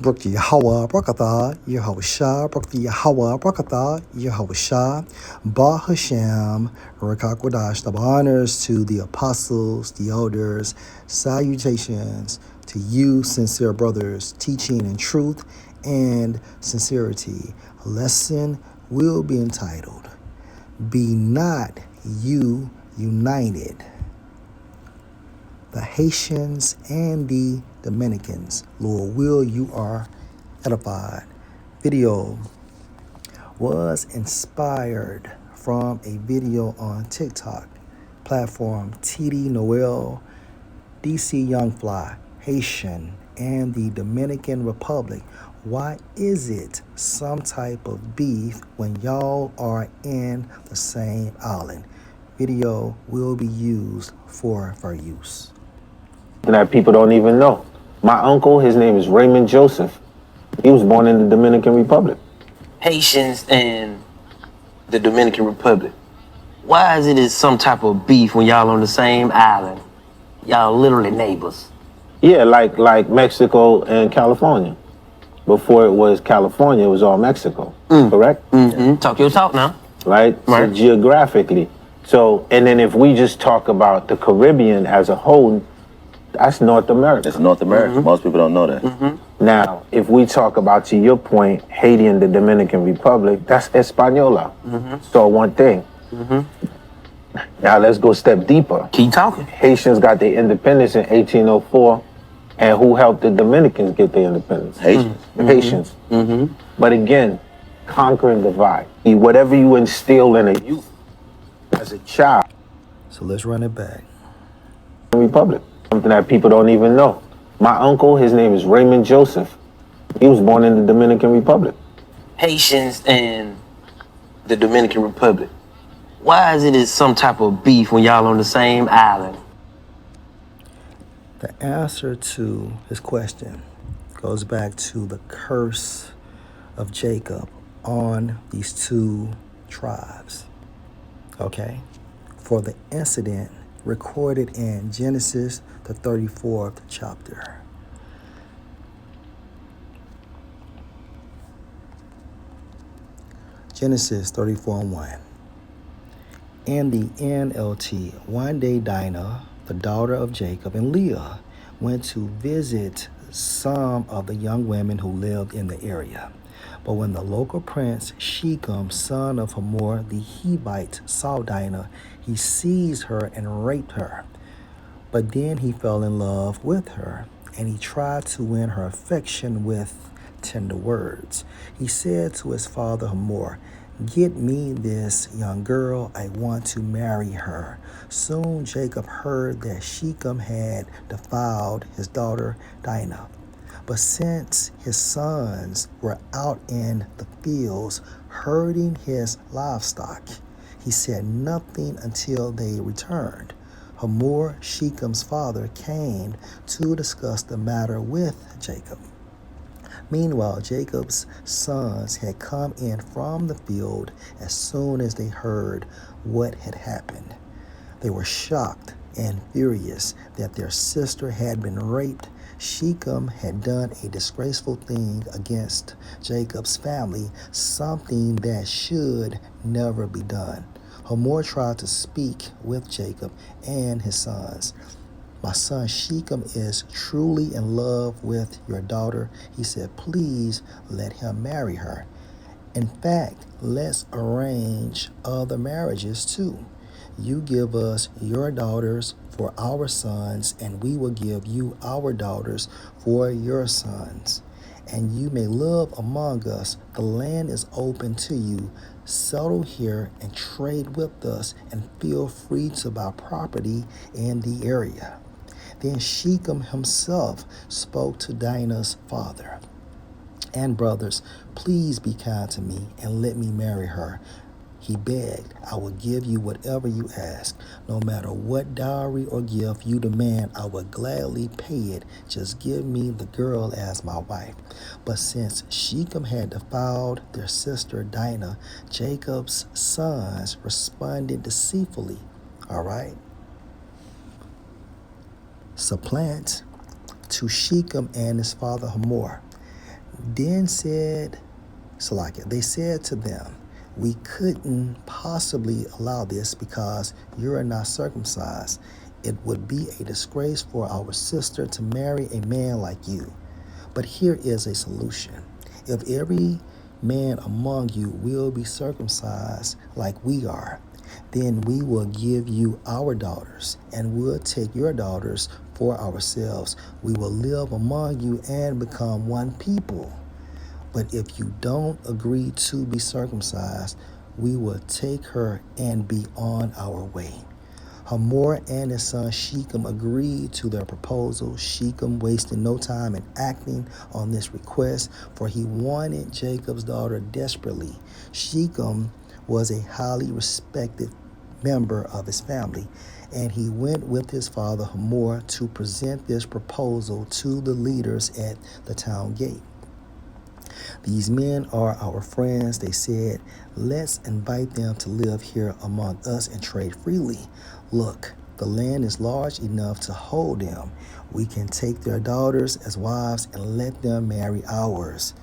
Brooke Yahweh Brakatha, Yahusha, Brooke Yahweh Brakatha, Yahusha, Ba Hashem, Rakakwadash. Double honors to the apostles, the elders, salutations to you, sincere brothers, teaching in truth and sincerity. A lesson will be entitled, Be Not You United. The Haitians and the Dominicans. Lord will, you are edified. Video was inspired from a video on TikTok platform TD Noel, DC Youngfly, Haitian, and the Dominican Republic. Why is it some type of beef when y'all are in the same island? Video will be used for use. That people don't even know. My uncle, his name is Raymond Joseph. He was born in the Dominican Republic. Haitians and the Dominican Republic. Why is it some type of beef when y'all on the same island? Y'all literally neighbors. Yeah, like Mexico and California. Before it was California, it was all Mexico, correct? Mm-hmm. Talk your talk now. Right? So geographically. So, and then if we just talk about the Caribbean as a whole, that's North America. It's North America. Mm-hmm. Most people don't know that. Mm-hmm. Now, if we talk about, to your point, Haiti and the Dominican Republic, that's Española. Mm-hmm. So one thing. Mm-hmm. Now let's go a step deeper. Keep talking. Haitians got their independence in 1804, and who helped the Dominicans get their independence? Haitians. Mm-hmm. Haitians. Mm-hmm. But again, conquer and divide. Whatever you instill in a youth as a child. So let's run it back. Republic. Something that people don't even know. My uncle, his name is Raymond Joseph. He was born in the Dominican Republic. Haitians and the Dominican Republic. Why is it some type of beef when y'all on the same island? The answer to his question goes back to the curse of Jacob on these two tribes. Okay? For the incident recorded in Genesis, the 34th chapter. Genesis 34:1. In the NLT, one day Dinah, the daughter of Jacob and Leah, went to visit some of the young women who lived in the area. But when the local prince Shechem, son of Hamor the Hivite, saw Dinah, he seized her and raped her. But then he fell in love with her, and he tried to win her affection with tender words. He said to his father Hamor, "Get me this young girl, I want to marry her." Soon Jacob heard that Shechem had defiled his daughter Dinah. But since his sons were out in the fields herding his livestock, he said nothing until they returned. Hamor, Shechem's father, came to discuss the matter with Jacob. Meanwhile, Jacob's sons had come in from the field as soon as they heard what had happened. They were shocked and furious that their sister had been raped. Shechem had done a disgraceful thing against Jacob's family, something that should never be done. Hamor tried to speak with Jacob and his sons. "My son Shechem is truly in love with your daughter," he said. "Please let him marry her. In fact, let's arrange other marriages too. You give us your daughters for our sons, and we will give you our daughters for your sons. And you may live among us. The land is open to you. Settle here and trade with us, and feel free to buy property in the area." Then Shechem himself spoke to Dinah's father and brothers. "Please be kind to me and let me marry her." He begged, "I will give you whatever you ask. No matter what dowry or gift you demand, I will gladly pay it. Just give me the girl as my wife." But since Shechem had defiled their sister Dinah, Jacob's sons responded deceitfully. All right? Supplant to Shechem and his father Hamor. Then said, Salakia, they said to them, we couldn't possibly allow this because you are not circumcised. It would be a disgrace for our sister to marry a man like you. But here is a solution. If every man among you will be circumcised like we are, then we will give you our daughters, and we'll take your daughters for ourselves. We will live among you and become one people. But if you don't agree to be circumcised, we will take her and be on our way. Hamor and his son Shechem agreed to their proposal. Shechem wasted no time in acting on this request, for he wanted Jacob's daughter desperately. Shechem was a highly respected member of his family, and he went with his father Hamor to present this proposal to the leaders at the town gate. These men are our friends, they said. Let's invite them to live here among us and trade freely. Look, the land is large enough to hold them. We can take their daughters as wives and let them marry ours.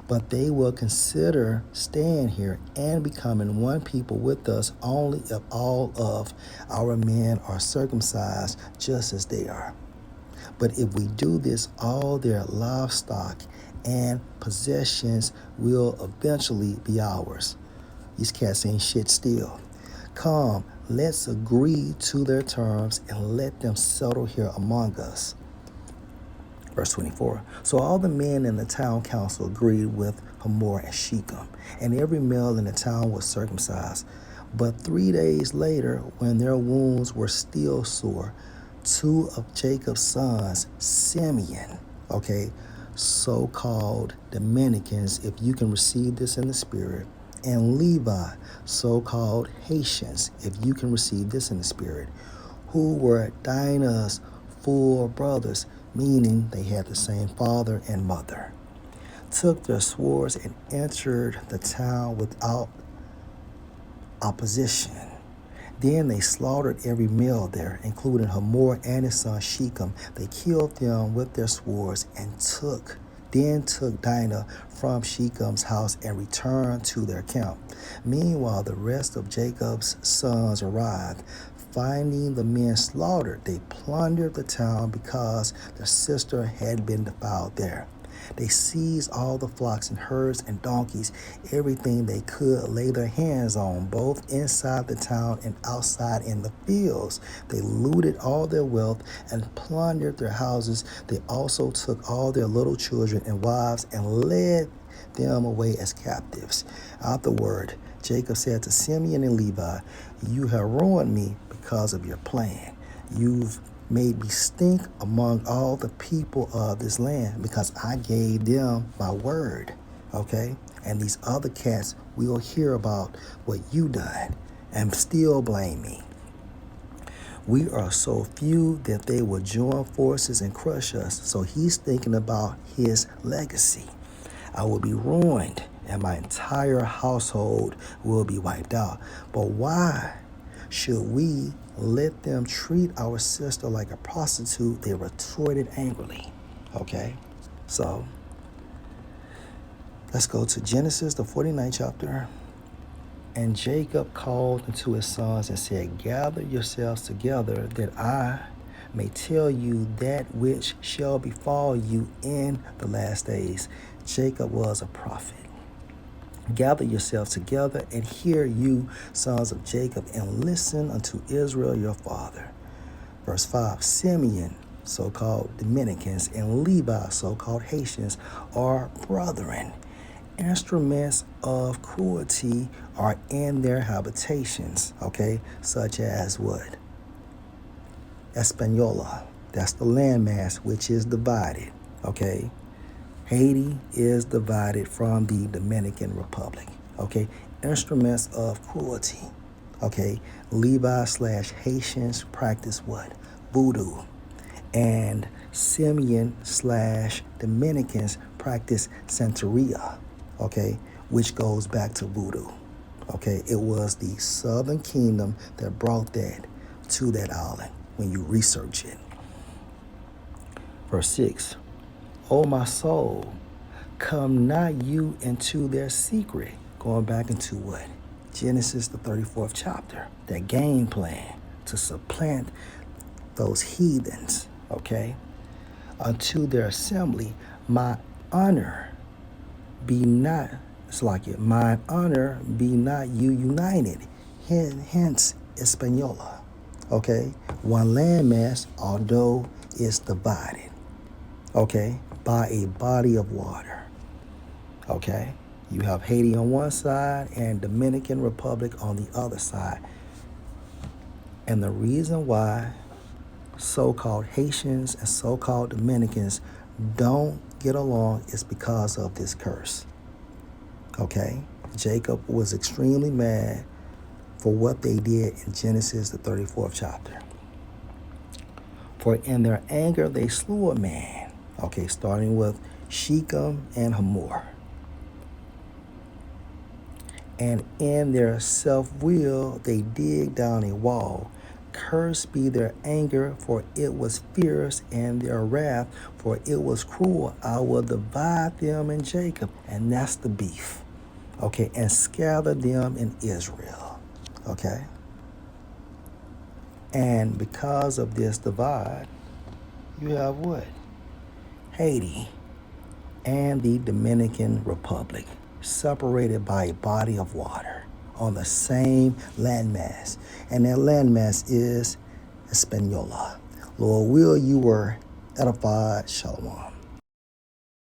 But they will consider staying here and becoming one people with us only if all of our men are circumcised just as they are. But if we do this, all their livestock and possessions will eventually be ours. These cats ain't shit still. Come, let's agree to their terms and let them settle here among us. Verse 24. So all the men in the town council agreed with Hamor and Shechem, and every male in the town was circumcised. But 3 days later, when their wounds were still sore, two of Jacob's sons, Simeon, so-called Dominicans, if you can receive this in the spirit, and Levi, so-called Haitians, if you can receive this in the spirit, who were Dinah's full brothers, meaning they had the same father and mother, took their swords and entered the town without opposition. Then they slaughtered every male there, including Hamor and his son Shechem. They killed them with their swords and took Dinah from Shechem's house and returned to their camp. Meanwhile, the rest of Jacob's sons arrived. Finding the men slaughtered, they plundered the town because their sister had been defiled there. They seized all the flocks and herds and donkeys, everything they could lay their hands on, both inside the town and outside in the fields. They looted all their wealth and plundered their houses. They also took all their little children and wives and led them away as captives. Afterward, Jacob said to Simeon and Levi, you have ruined me because of your plan. You've made me stink among all the people of this land because I gave them my word, And these other cats will hear about what you done and still blame me. We are so few that they will join forces and crush us. So he's thinking about his legacy. I will be ruined and my entire household will be wiped out. But why should we let them treat our sister like a prostitute? They retorted angrily. So let's go to Genesis, the 49th chapter. And Jacob called unto his sons and said, gather yourselves together that I may tell you that which shall befall you in the last days. Jacob was a prophet. Gather yourselves together and hear, you sons of Jacob, and listen unto Israel your father. Verse 5, Simeon, so-called Dominicans, and Levi, so-called Haitians, are brethren. Instruments of cruelty are in their habitations, such as what? Española, that's the landmass which is divided, Haiti is divided from the Dominican Republic, Instruments of cruelty, Levi/Haitians practice what? Voodoo. And Simeon/Dominicans practice Santeria, which goes back to voodoo, It was the Southern Kingdom that brought that to that island when you research it. Verse 6, O my soul, come not you into their secret. Going back into what? Genesis, the 34th chapter. Their game plan to supplant those heathens, okay? Unto their assembly, my honor be not, it's like it, mine honor be not you united. Hence, Española, okay? One landmass, although it's divided, okay, by a body of water, okay? You have Haiti on one side and Dominican Republic on the other side. And the reason why so-called Haitians and so-called Dominicans don't get along is because of this curse. Okay? Jacob was extremely mad for what they did in Genesis, the 34th chapter. For in their anger they slew a man. Okay, starting with Shechem and Hamor. And in their self-will they dig down a wall. Cursed be their anger, for it was fierce, and their wrath, for it was cruel. I will divide them in Jacob, and that's the beef. Okay, and scatter them in Israel. Okay? And because of this divide, you have what? Haiti and the Dominican Republic, separated by a body of water on the same landmass. And that landmass is Española. Lord, will you were edified. Shalom.